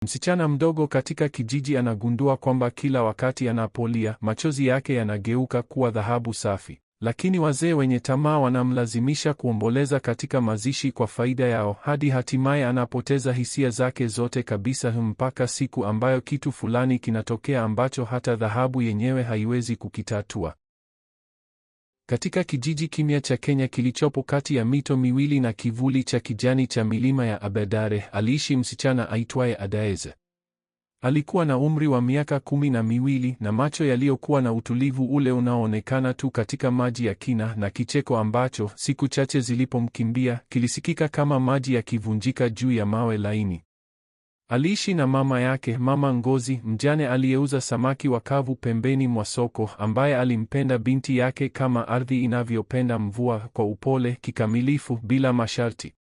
Msichana mdogo katika kijiji anagundua kwamba kila wakati anapolia, machozi yake yanageuka kuwa dhahabu safi. Lakini wazee wenye tamaa wanamlazimisha kuomboleza katika mazishi kwa faida yao, hadi hatimaye anapoteza hisia zake zote kabisa, mpaka siku ambayo kitu fulani kinatokea ambacho hata dhahabu yenyewe haiwezi kukitatua. Katika kijiji kimya cha Kenya kilichopo kati ya mito miwili na kivuli cha kijani cha milima ya Aberdare, aliishi msichana aitwaye Adaeze. Alikuwa na umri wa miaka 12 na macho yaliyokuwa na utulivu ule unaoonekana tu katika maji ya kina, na kicheko ambacho siku chache zilipomkimbia kilisikika kama maji yakivunjika juu ya mawe laini. Aliishi na mama yake, Mama Ngozi, mjane aliyeuza samaki wakavu pembeni mwa soko, ambaye alimpenda binti yake kama ardhi inavyopenda mvua, kwa upole, kikamilifu, bila masharti.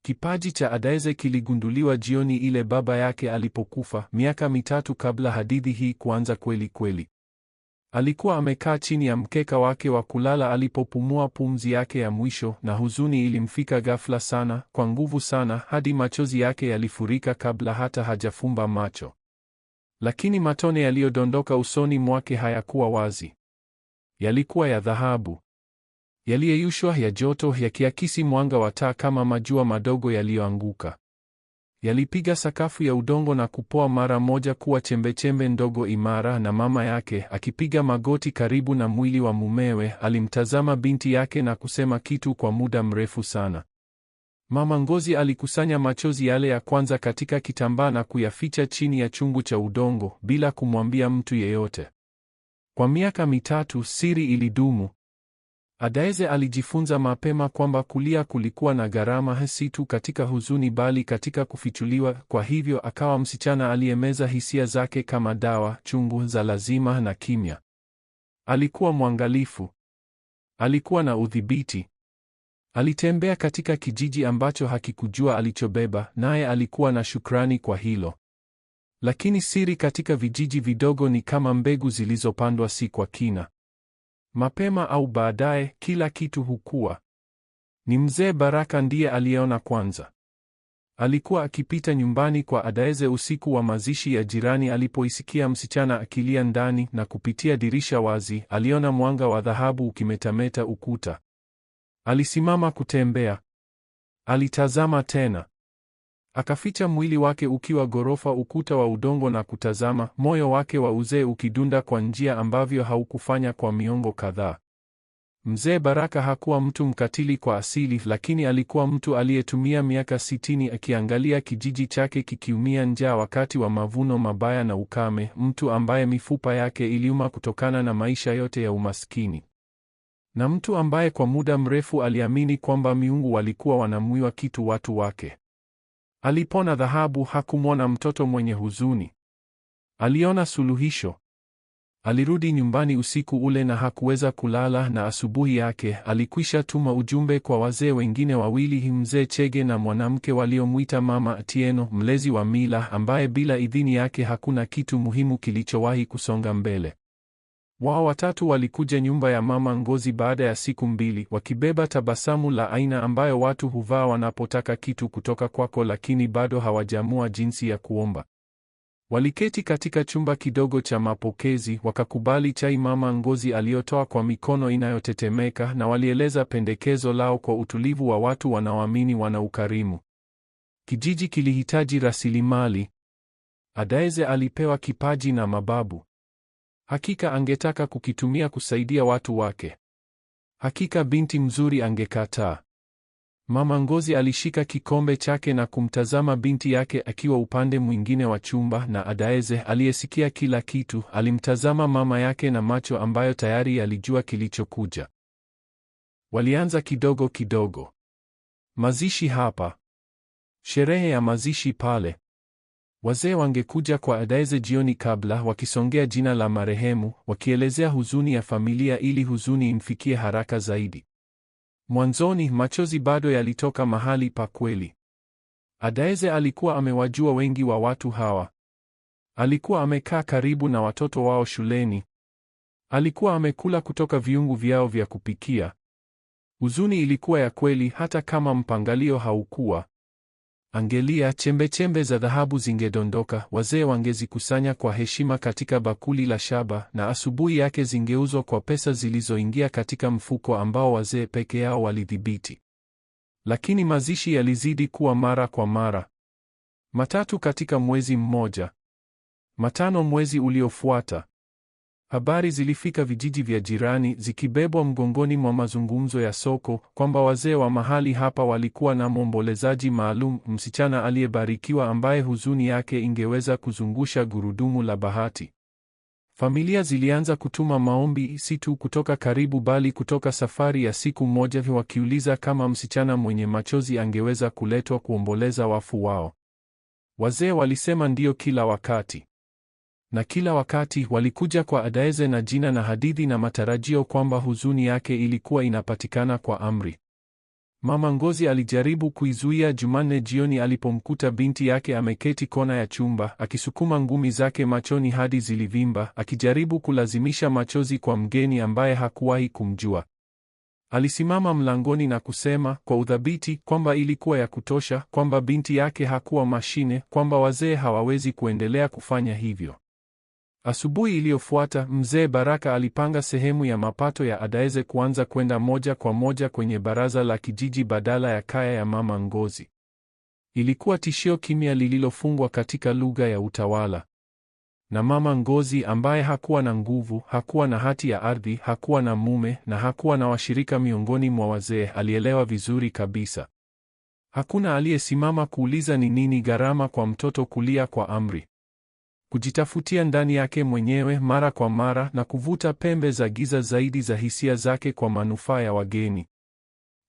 Kipaji cha Adaeze kiligunduliwa jioni ile baba yake alipokufa, miaka 3 kabla hadithi hii kuanza kweli kweli. Alikuwa amekaa chini ya mkeka wake wa kulala alipopumua pumzi yake ya mwisho, na huzuni ilimfika ghafla sana, kwa nguvu sana, hadi machozi yake yalifurika kabla hata hajafumba macho. Lakini matone yaliyodondoka usoni mwake hayakuwa wazi. Yalikuwa ya dhahabu. Yaliyeyushwa, ya joto, yakiakisi mwanga wa taa kama majua madogo yaliyoanguka. Yalipiga sakafu ya udongo na kupoa mara moja kuwa chembechembe ndogo imara, na mama yake, akipiga magoti karibu na mwili wa mumewe, alimtazama binti yake na kusema kitu kwa muda mrefu sana. Mama Ngozi alikusanya machozi yale ya kwanza katika kitambaa na kuyaficha chini ya chungu cha udongo, bila kumwambia mtu yeyote. Kwa miaka 3 siri ilidumu. Adaeze alijifunza mapema kwamba kulia kulikuwa na gharama, si tu katika huzuni bali katika kufichuliwa. Kwa hivyo akawa msichana aliyemeza hisia zake kama dawa chungu za lazima na kimya. Alikuwa mwangalifu. Alikuwa na udhibiti. Alitembea katika kijiji ambacho hakikujua alichobeba, naye alikuwa na shukrani kwa hilo. Lakini siri katika vijiji vidogo ni kama mbegu zilizopandwa si kwa kina. Mapema au baadaye, kila kitu hukua. Ni mzee Baraka ndiye aliyeona kwanza. Alikuwa akipita nyumbani kwa Adaeze usiku wa mazishi ya jirani alipoisikia msichana akilia ndani, na kupitia dirisha wazi, aliona mwanga wa dhahabu ukimetameta ukuta. Alisimama kutembea. Alitazama tena. Akaficha mwili wake ukiwa ghorofa ukuta wa udongo na kutazama, moyo wake wa uzee ukidunda kwa njia ambavyo haukufanya kwa miongo kadhaa. Mzee Baraka hakuwa mtu mkatili kwa asili, lakini alikuwa mtu aliyetumia miaka 60 akiangalia kijiji chake kikiumia njaa wakati wa mavuno mabaya na ukame, mtu ambaye mifupa yake iliuma kutokana na maisha yote ya umaskini. Na mtu ambaye kwa muda mrefu aliamini kwamba miungu walikuwa wanamwiwa kitu watu wake. Alipona dhahabu, hakumwona mtoto mwenye huzuni. Aliona suluhisho. Alirudi nyumbani usiku ule na hakuweza kulala, na asubuhi yake alikwisha tuma ujumbe kwa wazee wengine wawili, mzee Chege na mwanamke waliomwita Mama Atieno, mlezi wa mila, ambaye bila idhini yake hakuna kitu muhimu kilichowahi kusonga mbele. Wao watatu walikuja nyumba ya Mama Ngozi baada ya siku 2, wakibeba tabasamu la aina ambayo watu huvaa wanapotaka kitu kutoka kwako lakini bado hawajamua jinsi ya kuomba. Waliketi katika chumba kidogo cha mapokezi, wakakubali chai Mama Ngozi aliyotoa kwa mikono inayotetemeka, na walieleza pendekezo lao kwa utulivu wa watu wanaoamini wana ukarimu. Kijiji kilihitaji rasilimali. Adaeze alipewa kipaji na mababu. Hakika angetaka kukitumia kusaidia watu wake. Hakika binti mzuri angekataa. Mama Ngozi alishika kikombe chake na kumtazama binti yake akiwa upande mwingine wa chumba, na Adaeze, aliyesikia kila kitu, alimtazama mama yake na macho ambayo tayari yalijua kilichokuja. Walianza kidogo kidogo. Mazishi hapa. Sherehe ya mazishi pale. Wazee wangekuja kwa Adaeze jioni kabla, wakisongea jina la marehemu, wakielezea huzuni ya familia ili huzuni imfikie haraka zaidi. Mwanzoni machozi bado yalitoka mahali pa kweli. Adaeze alikuwa amewajua wengi wa watu hawa. Alikuwa amekaa karibu na watoto wao shuleni. Alikuwa amekula kutoka viungu vyao vya kupikia. Huzuni ilikuwa ya kweli hata kama mpangalio haukuwa. Angelia, chembechembe za dhahabu zingedondoka, wazee wangezikusanya kwa heshima katika bakuli la shaba, na asubuhi yake zingeuzwa kwa pesa zilizoingia katika mfuko ambao wazee peke yao walidhibiti. Lakini mazishi yalizidi kuwa mara kwa mara. 3 katika mwezi mmoja. 5 mwezi uliofuata. Habari zilifika vijiji vya jirani zikibebwa mgongoni mwa mazungumzo ya soko kwamba wazee wa mahali hapa walikuwa na mwombolezaji maalum, msichana aliyebarikiwa ambaye huzuni yake ingeweza kuzungusha gurudumu la bahati. Familia zilianza kutuma maombi, si tu kutoka karibu bali kutoka safari ya siku moja, wakiuliza kama msichana mwenye machozi angeweza kuletwa kuomboleza wafu wao. Wazee walisema ndio kila wakati. Na kila wakati walikuja kwa Adaeze na jina na hadithi na matarajio kwamba huzuni yake ilikuwa inapatikana kwa amri. Mama Ngozi alijaribu kuizuia Jumanne jioni alipomkuta binti yake ameketi kona ya chumba, akisukuma ngumi zake machoni hadi zilivimba, akijaribu kulazimisha machozi kwa mgeni ambaye hakuwahi kumjua. Alisimama mlangoni na kusema kwa udhabiti kwamba ilikuwa ya kutosha, kwamba binti yake hakuwa mashine, kwamba wazee hawawezi kuendelea kufanya hivyo. Asubuhi iliyofuata, Mzee Baraka alipanga sehemu ya mapato ya Adaeze kuanza kwenda moja kwa moja kwenye baraza la kijiji badala ya kaya ya Mama Ngozi. Ilikuwa tishio kimya lililofungwa katika lugha ya utawala. Na Mama Ngozi ambaye hakuwa na nguvu, hakuwa na hati ya ardhi, hakuwa na mume na hakuwa na washirika miongoni mwa wazee, alielewa vizuri kabisa. Hakuna aliyesimama kuuliza ni nini gharama kwa mtoto kulia kwa amri, kujitafutia ndani yake mwenyewe mara kwa mara na kuvuta pembe za giza zaidi za hisia zake kwa manufaa ya wageni.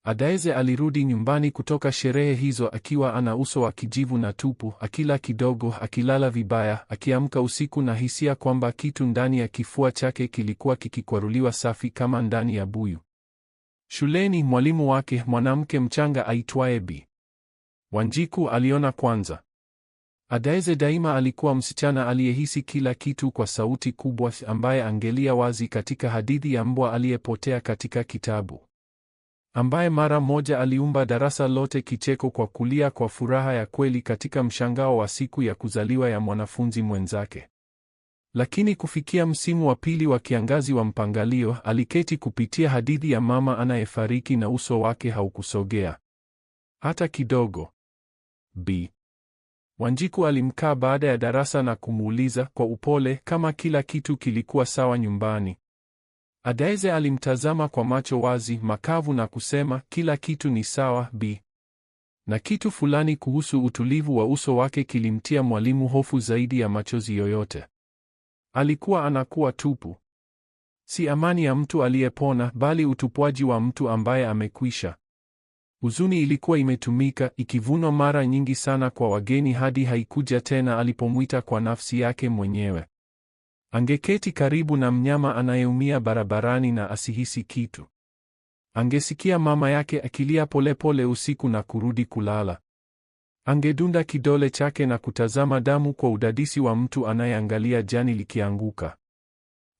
Adaeze alirudi nyumbani kutoka sherehe hizo akiwa ana uso wa kijivu na tupu, akila kidogo, akilala vibaya, akiamka usiku na hisia kwamba kitu ndani ya kifua chake kilikuwa kikikwaruliwa safi kama ndani ya buyu. Shuleni mwalimu wake, mwanamke mchanga aitwaye Bi Wanjiku, aliona kwanza. Adaeze daima alikuwa msichana aliyehisi kila kitu kwa sauti kubwa, ambaye angelia wazi katika hadithi ya mbwa aliyepotea katika kitabu, ambaye mara moja aliumba darasa lote kicheko kwa kulia kwa furaha ya kweli katika mshangao wa siku ya kuzaliwa ya mwanafunzi mwenzake. Lakini kufikia msimu wa pili wa kiangazi wa mpangalio, aliketi kupitia hadithi ya mama anayefariki na uso wake haukusogea hata kidogo. Bi Wanjiku alimkaa baada ya darasa na kumuuliza kwa upole kama kila kitu kilikuwa sawa nyumbani. Adaeze alimtazama kwa macho wazi, makavu na kusema, kila kitu ni sawa, Bi. Na kitu fulani kuhusu utulivu wa uso wake kilimtia mwalimu hofu zaidi ya machozi yoyote. Alikuwa anakuwa tupu. Si amani ya mtu aliyepona, bali utupwaji wa mtu ambaye amekwisha. Huzuni ilikuwa imetumika, ikivunwa mara nyingi sana kwa wageni hadi haikuja tena alipomwita kwa nafsi yake mwenyewe. Angeketi karibu na mnyama anayeumia barabarani na asihisi kitu. Angesikia mama yake akilia polepole usiku na kurudi kulala. Angedunda kidole chake na kutazama damu kwa udadisi wa mtu anayeangalia jani likianguka.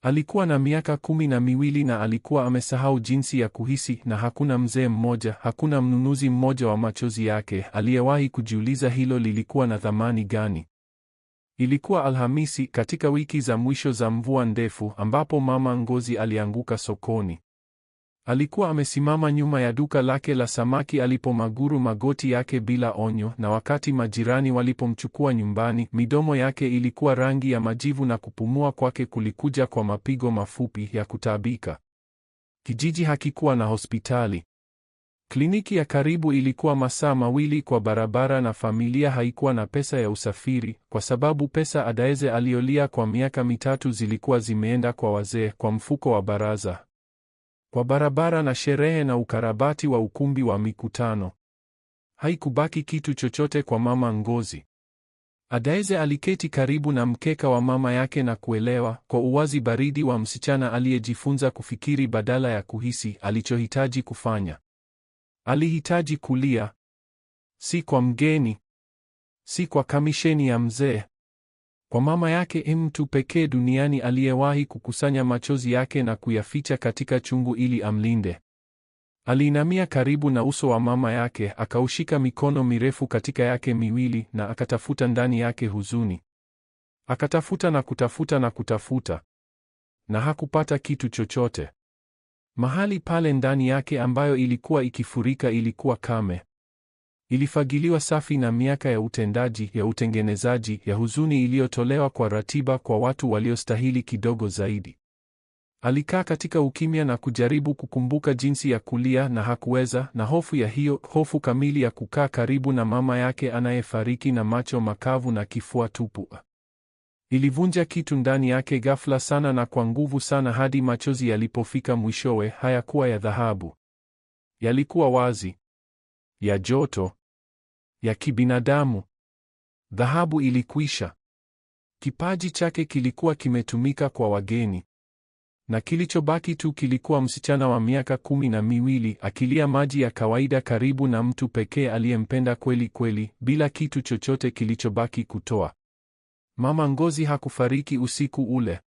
Alikuwa na miaka 12 na alikuwa amesahau jinsi ya kuhisi, na hakuna mzee mmoja, hakuna mnunuzi mmoja wa machozi yake aliyewahi kujiuliza hilo lilikuwa na thamani gani. Ilikuwa Alhamisi katika wiki za mwisho za mvua ndefu ambapo Mama Ngozi alianguka sokoni. Alikuwa amesimama nyuma ya duka lake la samaki alipomaguru magoti yake bila onyo, na wakati majirani walipomchukua nyumbani, midomo yake ilikuwa rangi ya majivu na kupumua kwake kulikuja kwa mapigo mafupi ya kutaabika. Kijiji hakikuwa na hospitali. Kliniki ya karibu ilikuwa masaa 2 kwa barabara na familia haikuwa na pesa ya usafiri, kwa sababu pesa Adaeze aliolia kwa miaka 3 zilikuwa zimeenda kwa wazee, kwa mfuko wa baraza, kwa barabara na sherehe na ukarabati wa ukumbi wa mikutano. Haikubaki kitu chochote kwa Mama Ngozi. Adaeze aliketi karibu na mkeka wa mama yake na kuelewa, kwa uwazi baridi wa msichana aliyejifunza kufikiri badala ya kuhisi, alichohitaji kufanya. Alihitaji kulia. Si kwa mgeni. Si kwa kamisheni ya mzee. Kwa mama yake, mtu pekee duniani aliyewahi kukusanya machozi yake na kuyaficha katika chungu ili amlinde. Aliinamia karibu na uso wa mama yake, akaushika mikono mirefu katika yake miwili na akatafuta ndani yake huzuni. Akatafuta na kutafuta na kutafuta, na hakupata kitu chochote. Mahali pale ndani yake ambayo ilikuwa ikifurika ilikuwa kame. Ilifagiliwa safi na miaka ya utendaji, ya utengenezaji, ya huzuni iliyotolewa kwa ratiba kwa watu waliostahili kidogo zaidi. Alikaa katika ukimya na kujaribu kukumbuka jinsi ya kulia na hakuweza, na hofu ya hiyo, hofu kamili ya kukaa karibu na mama yake anayefariki na macho makavu na kifua tupu. Ilivunja kitu ndani yake ghafla sana na kwa nguvu sana hadi machozi yalipofika mwishowe hayakuwa ya dhahabu. Yalikuwa wazi, ya joto, ya kibinadamu. Dhahabu ilikwisha. Kipaji chake kilikuwa kimetumika kwa wageni. Na kilichobaki tu kilikuwa msichana wa miaka 12 akilia maji ya kawaida karibu na mtu pekee aliyempenda kweli kweli, bila kitu chochote kilichobaki kutoa. Mama Ngozi hakufariki usiku ule.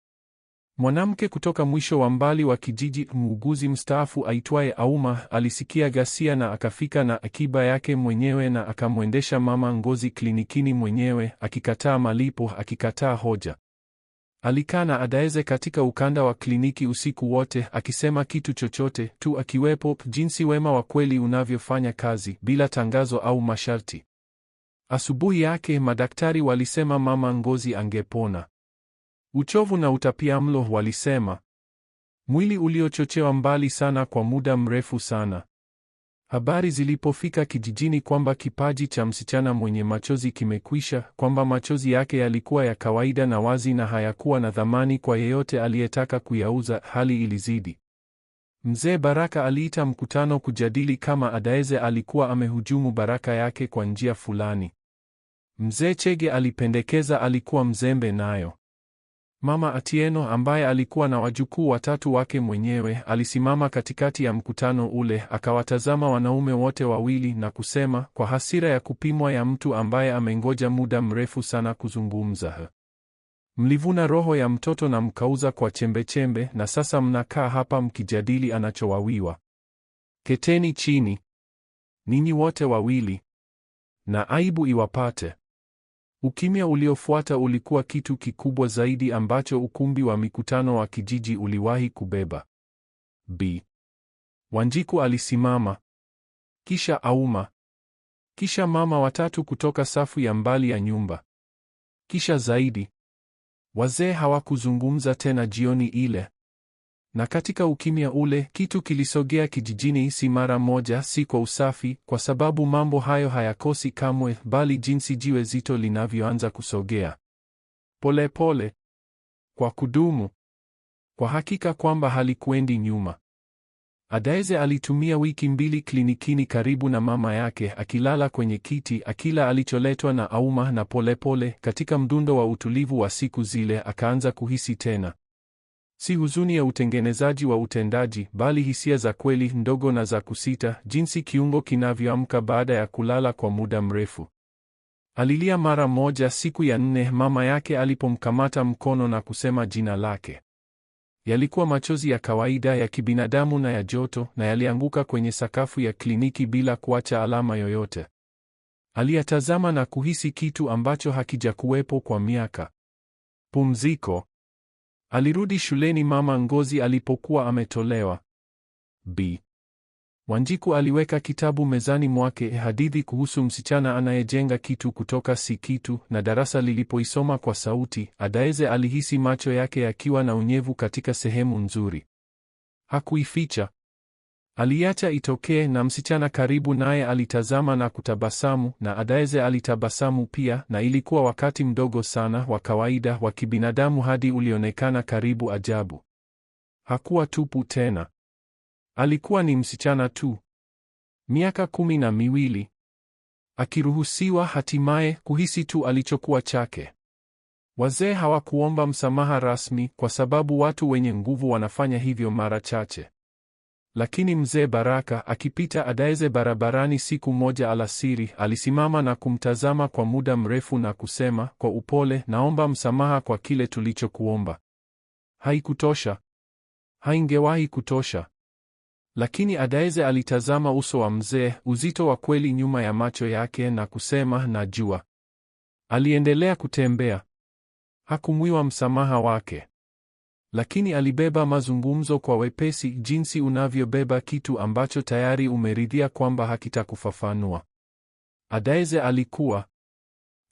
Mwanamke kutoka mwisho wa mbali wa kijiji, muuguzi mstaafu aitwaye Auma, alisikia ghasia na akafika na akiba yake mwenyewe na akamwendesha Mama Ngozi klinikini mwenyewe, akikataa malipo, akikataa hoja. Alikaa na Adaeze katika ukanda wa kliniki usiku wote, akisema kitu chochote tu akiwepo, jinsi wema wa kweli unavyofanya kazi, bila tangazo au masharti. Asubuhi yake madaktari walisema Mama Ngozi angepona. Uchovu na utapiamlo, walisema. Mwili uliochochewa mbali sana kwa muda mrefu sana. Habari zilipofika kijijini kwamba kipaji cha msichana mwenye machozi kimekwisha, kwamba machozi yake yalikuwa ya kawaida na wazi na hayakuwa na thamani kwa yeyote aliyetaka kuyauza, hali ilizidi. Mzee Baraka aliita mkutano kujadili kama Adaeze alikuwa amehujumu baraka yake kwa njia fulani. Mzee Chege alipendekeza alikuwa mzembe nayo. Mama Atieno ambaye alikuwa na wajukuu watatu wake mwenyewe alisimama katikati ya mkutano ule, akawatazama wanaume wote wawili na kusema kwa hasira ya kupimwa ya mtu ambaye amengoja muda mrefu sana kuzungumza. Mlivuna roho ya mtoto na mkauza kwa chembechembe, na sasa mnakaa hapa mkijadili anachowawiwa. Keteni chini, ninyi wote wawili, na aibu iwapate. Ukimya uliofuata ulikuwa kitu kikubwa zaidi ambacho ukumbi wa mikutano wa kijiji uliwahi kubeba. B. Wanjiku alisimama. Kisha Auma. Kisha mama watatu kutoka safu ya mbali ya nyumba. Kisha zaidi. Wazee hawakuzungumza tena jioni ile. Na katika ukimya ule, kitu kilisogea kijijini, si mara moja, si kwa usafi, kwa sababu mambo hayo hayakosi kamwe, bali jinsi jiwe zito linavyoanza kusogea. Pole pole. Kwa kudumu. Kwa hakika kwamba halikuendi nyuma. Adaeze alitumia wiki 2 klinikini karibu na mama yake, akilala kwenye kiti, akila alicholetwa na Auma, na polepole, katika mdundo wa utulivu wa siku zile, akaanza kuhisi tena. Si huzuni ya utengenezaji wa utendaji, bali hisia za kweli, ndogo na za kusita, jinsi kiungo kinavyoamka baada ya kulala kwa muda mrefu. Alilia mara moja siku ya 4 mama yake alipomkamata mkono na kusema jina lake. Yalikuwa machozi ya kawaida ya kibinadamu na ya joto, na yalianguka kwenye sakafu ya kliniki bila kuacha alama yoyote. Aliyatazama na kuhisi kitu ambacho hakijakuwepo kwa miaka. Pumziko. Alirudi shuleni Mama Ngozi alipokuwa ametolewa. B. Wanjiku aliweka kitabu mezani mwake, hadithi kuhusu msichana anayejenga kitu kutoka si kitu, na darasa lilipoisoma kwa sauti, Adaeze alihisi macho yake yakiwa na unyevu katika sehemu nzuri. Hakuificha. Aliacha itokee, na msichana karibu naye alitazama na kutabasamu, na Adaeze alitabasamu pia, na ilikuwa wakati mdogo sana, wa kawaida, wa kibinadamu hadi ulionekana karibu ajabu. Hakuwa tupu tena. Alikuwa ni msichana tu. Miaka 12. Akiruhusiwa hatimaye kuhisi tu alichokuwa chake. Wazee hawakuomba msamaha rasmi, kwa sababu watu wenye nguvu wanafanya hivyo mara chache. Lakini mzee Baraka, akipita Adaeze barabarani siku moja alasiri, alisimama na kumtazama kwa muda mrefu na kusema kwa upole, naomba msamaha kwa kile tulichokuomba. Haikutosha. Haingewahi kutosha. Lakini Adaeze alitazama uso wa mzee, uzito wa kweli nyuma ya macho yake, na kusema, najua. Aliendelea kutembea. Hakumwiwa msamaha wake, lakini alibeba mazungumzo kwa wepesi, jinsi unavyobeba kitu ambacho tayari umeridhia kwamba hakitakufafanua. Adaeze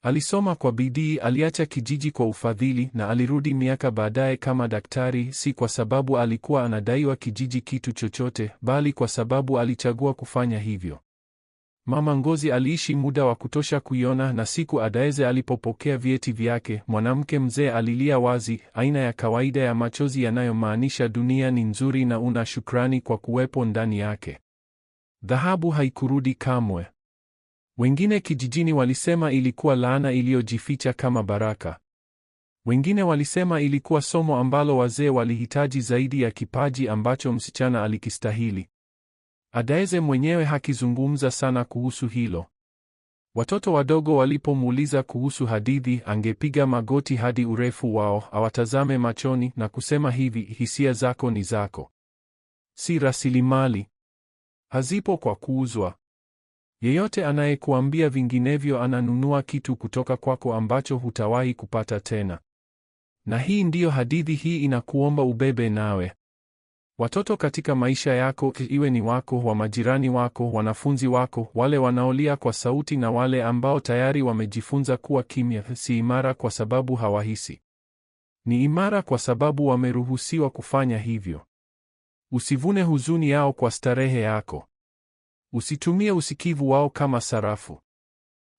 alisoma kwa bidii, aliacha kijiji kwa ufadhili, na alirudi miaka baadaye kama daktari, si kwa sababu alikuwa anadaiwa kijiji kitu chochote, bali kwa sababu alichagua kufanya hivyo. Mama Ngozi aliishi muda wa kutosha kuiona, na siku Adaeze alipopokea vyeti vyake, mwanamke mzee alilia wazi, aina ya kawaida ya machozi yanayomaanisha dunia ni nzuri na una shukrani kwa kuwepo ndani yake. Dhahabu haikurudi kamwe. Wengine kijijini walisema ilikuwa laana iliyojificha kama baraka. Wengine walisema ilikuwa somo ambalo wazee walihitaji zaidi ya kipaji ambacho msichana alikistahili. Adaeze mwenyewe hakizungumza sana kuhusu hilo. Watoto wadogo walipomuuliza kuhusu hadithi, angepiga magoti hadi urefu wao, awatazame machoni na kusema hivi, hisia zako ni zako, si rasilimali. Hazipo kwa kuuzwa. Yeyote anayekuambia vinginevyo ananunua kitu kutoka kwako ambacho hutawahi kupata tena. Na hii ndiyo hadithi hii inakuomba ubebe nawe. Watoto katika maisha yako, iwe ni wako, wa majirani wako, wanafunzi wako, wale wanaolia kwa sauti na wale ambao tayari wamejifunza kuwa kimya, si imara kwa sababu hawahisi. Ni imara kwa sababu wameruhusiwa kufanya hivyo. Usivune huzuni yao kwa starehe yako. Usitumie usikivu wao kama sarafu.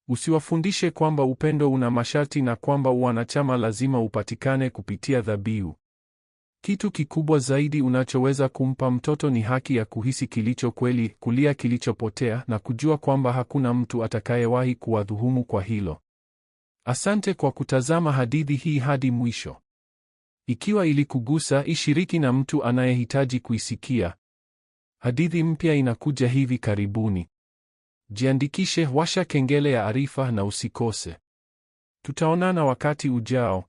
Usiwafundishe kwamba upendo una masharti na kwamba uwanachama lazima upatikane kupitia dhabihu. Kitu kikubwa zaidi unachoweza kumpa mtoto ni haki ya kuhisi kilicho kweli, kulia kilichopotea, na kujua kwamba hakuna mtu atakayewahi kuwadhuhumu kwa hilo. Asante kwa kutazama hadithi hii hadi mwisho. Ikiwa ilikugusa, ishiriki na mtu anayehitaji kuisikia. Hadithi mpya inakuja hivi karibuni. Jiandikishe, washa kengele ya arifa na usikose. Tutaonana wakati ujao.